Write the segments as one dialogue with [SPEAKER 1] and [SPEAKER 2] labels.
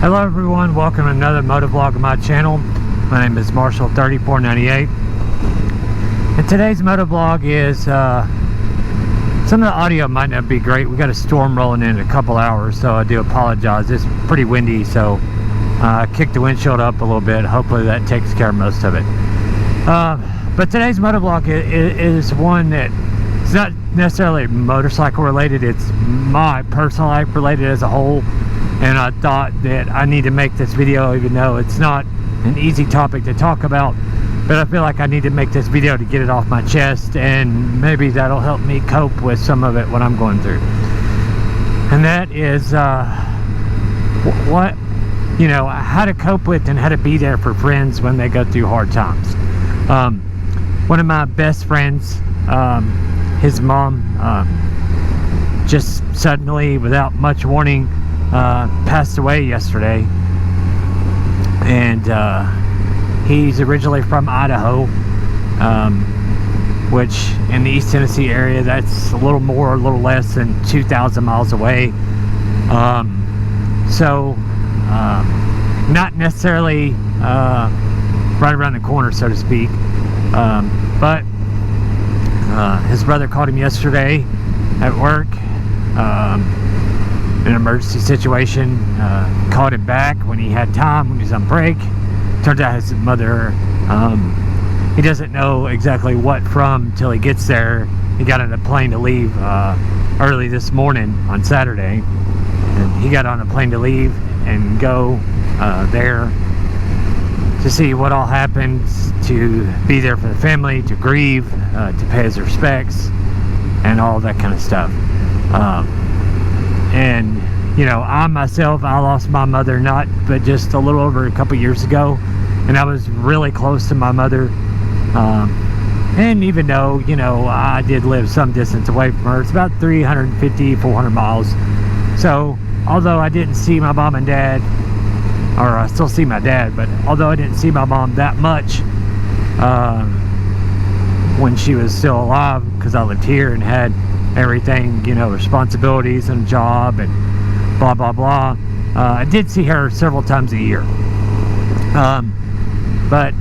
[SPEAKER 1] Hello everyone, welcome to another motovlog on my channel. My name is Marshall3498. And today's motovlog is, some of the audio might not be great. We got a storm rolling in a couple hours, so I do apologize. It's pretty windy, so I kicked the windshield up a little bit. Hopefully that takes care of most of it. But today's motovlog is one that it's not necessarily motorcycle related, it's my personal life related as a whole. And I thought that I need to make this video, even though it's not an easy topic to talk about, but I feel like I need to make this video to get it off my chest, and maybe that'll help me cope with some of it, what I'm going through. And that is how to cope with and how to be there for friends when they go through hard times. One of my best friends, his mom just suddenly, without much warning, passed away yesterday. And he's originally from Idaho, which in the East Tennessee area, that's a little more, a little less than 2,000 miles away. Not necessarily right around the corner, so to speak. But his brother called him yesterday at work. An emergency situation, called him back when he had time, when he was on break. Turns out his mother, he doesn't know exactly what from till he gets there. He got on a plane to leave early this morning on Saturday, and he got on a plane to leave and go there to see what all happens, to be there for the family, to grieve, to pay his respects, and all that kind of stuff. And you know, I lost my mother but just a little over a couple years ago, and I was really close to my mother. And even though, you know, I did live some distance away from her, it's about 350, 400 miles. So although I didn't see my mom and dad, or I still see my dad, but although I didn't see my mom that much when she was still alive, because I lived here and had everything, you know, responsibilities and a job and blah blah blah, I did see her several times a year. But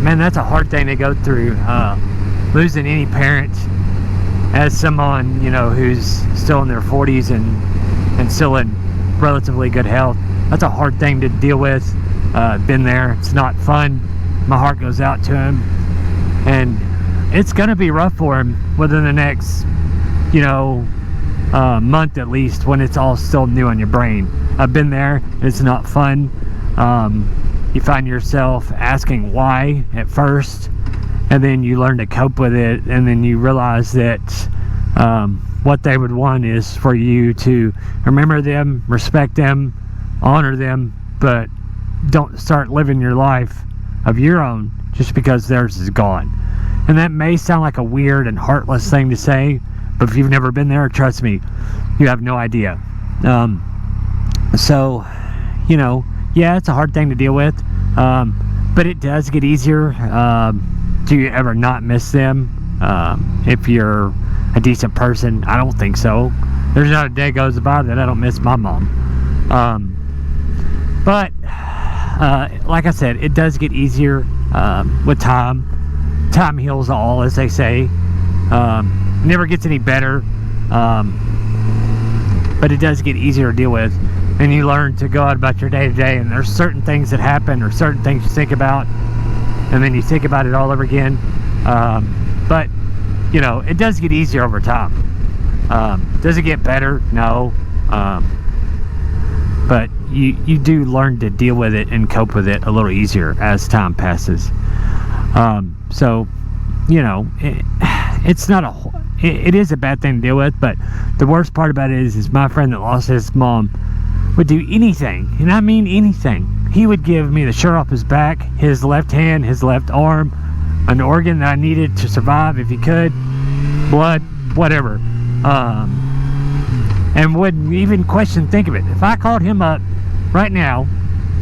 [SPEAKER 1] man, that's a hard thing to go through, losing any parent. As someone, you know, who's still in their 40s and still in relatively good health, that's a hard thing to deal with. Been there. It's not fun. My heart goes out to him, and it's gonna be rough for him within the next, you know, month at least, when it's all still new on your brain. I've been there. It's not fun. You find yourself asking why at first, and then you learn to cope with it, and then you realize that what they would want is for you to remember them, respect them, honor them, but don't start living your life of your own just because theirs is gone. And that may sound like a weird and heartless thing to say, but if you've never been there, trust me, you have no idea. So, you know, yeah, it's a hard thing to deal with, but it does get easier. Do you ever not miss them? If you're a decent person, I don't think so. There's not a day goes by that I don't miss my mom. But like I said, it does get easier with time. Time heals all, as they say. Never gets any better, but it does get easier to deal with, and you learn to go out about your day to day, and there's certain things that happen, or certain things you think about, and then you think about it all over again. But you know, it does get easier over time. Does it get better? No. But you do learn to deal with it and cope with it a little easier as time passes. So, you know, it's not it is a bad thing to deal with, but the worst part about it is my friend that lost his mom would do anything, and I mean anything. He would give me the shirt off his back, his left hand, his left arm, an organ that I needed to survive if he could, blood, whatever, and wouldn't even think of it. If I called him up right now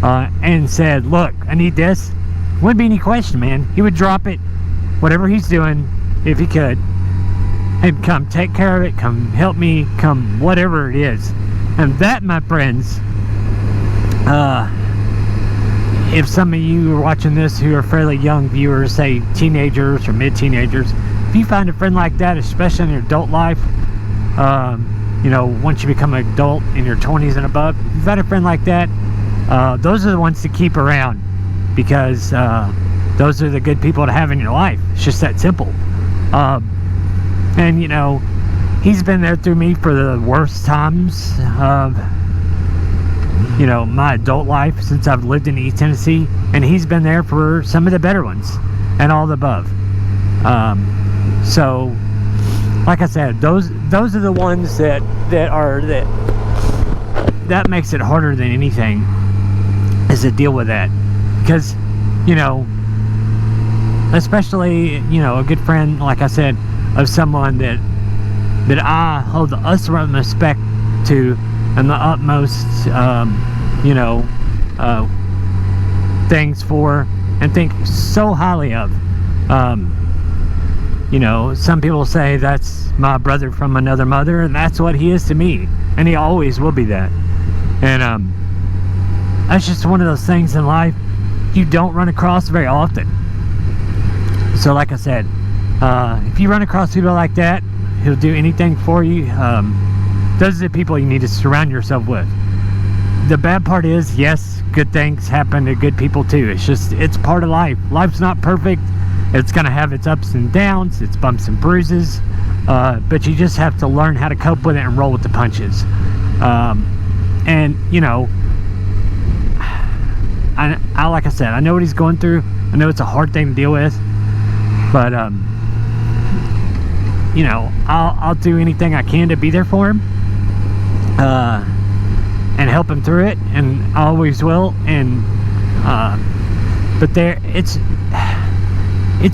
[SPEAKER 1] and said, look, I need this, wouldn't be any question, man. He would drop it, whatever he's doing, if he could, and come take care of it, come help me, come whatever it is. And that, my friends, if some of you are watching this who are fairly young viewers, say teenagers or mid-teenagers, if you find a friend like that, especially in your adult life, you know, once you become an adult in your 20s and above, if you find a friend like that, those are the ones to keep around, because those are the good people to have in your life. It's just that simple. And you know, he's been there through me for the worst times of, you know, my adult life since I've lived in East Tennessee, and he's been there for some of the better ones and all the above. So like I said, those are the ones that makes it harder than anything, is to deal with that. Because, you know, especially, you know, a good friend, like I said, of someone that I hold the utmost respect to and the utmost, you know, things for, and think so highly of. You know, some people say that's my brother from another mother, and that's what he is to me, and he always will be that. And that's just one of those things in life you don't run across very often. So like I said, if you run across people like that, who'll do anything for you, those are the people you need to surround yourself with. The bad part is, yes, good things happen to good people too. It's just, it's part of life. Life's not perfect. It's going to have its ups and downs, its bumps and bruises, but you just have to learn how to cope with it and roll with the punches. And, you know, I like I said, I know what he's going through. I know it's a hard thing to deal with, but, you know, I'll do anything I can to be there for him, and help him through it, and I always will. And, but there, it's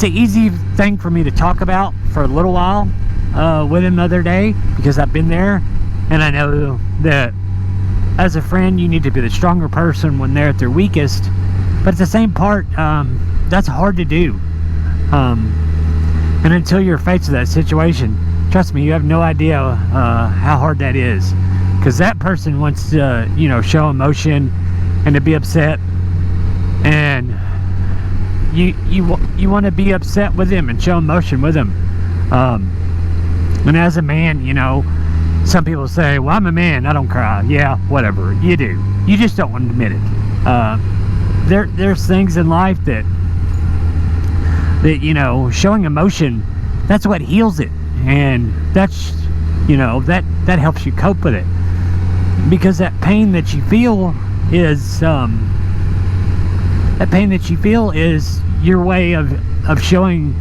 [SPEAKER 1] an easy thing for me to talk about for a little while with him the other day, because I've been there, and I know that as a friend you need to be the stronger person when they're at their weakest. But at the same part, that's hard to do, and until you're faced with that situation, trust me, you have no idea how hard that is, because that person wants to, you know, show emotion and to be upset, and you want to be upset with him and show emotion with him. And as a man, you know, some people say, well, I'm a man, I don't cry. Yeah, whatever, you do. You just don't want to admit it. There's things in life that, you know, showing emotion, that's what heals it. And that's, you know, that helps you cope with it. Because that pain that you feel is, your way of showing,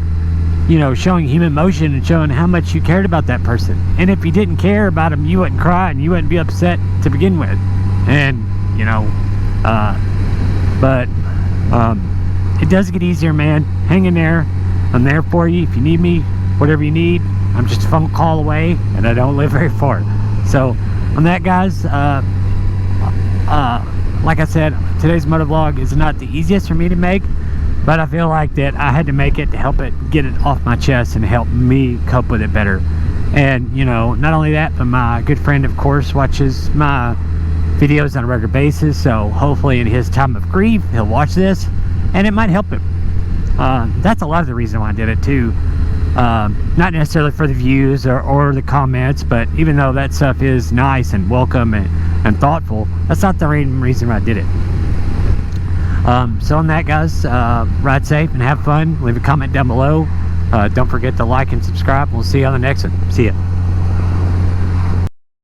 [SPEAKER 1] you know, showing human emotion and showing how much you cared about that person. And if you didn't care about them, you wouldn't cry and you wouldn't be upset to begin with. And, you know, but it does get easier, man. Hang in there. I'm there for you if you need me, whatever you need. I'm just a phone call away, and I don't live very far. So on that, guys, like I said, today's motovlog is not the easiest for me to make, but I feel like that I had to make it to help it get it off my chest and help me cope with it better. And, you know, not only that, but my good friend, of course, watches my videos on a regular basis, so hopefully in his time of grief he'll watch this and it might help him. That's a lot of the reason why I did it too. Not necessarily for the views or the comments, but even though that stuff is nice and welcome and thoughtful, that's not the reason why I did it. So on that, guys, ride safe and have fun. Leave a comment down below. Don't forget to like and subscribe. We'll see you on the next one. See ya.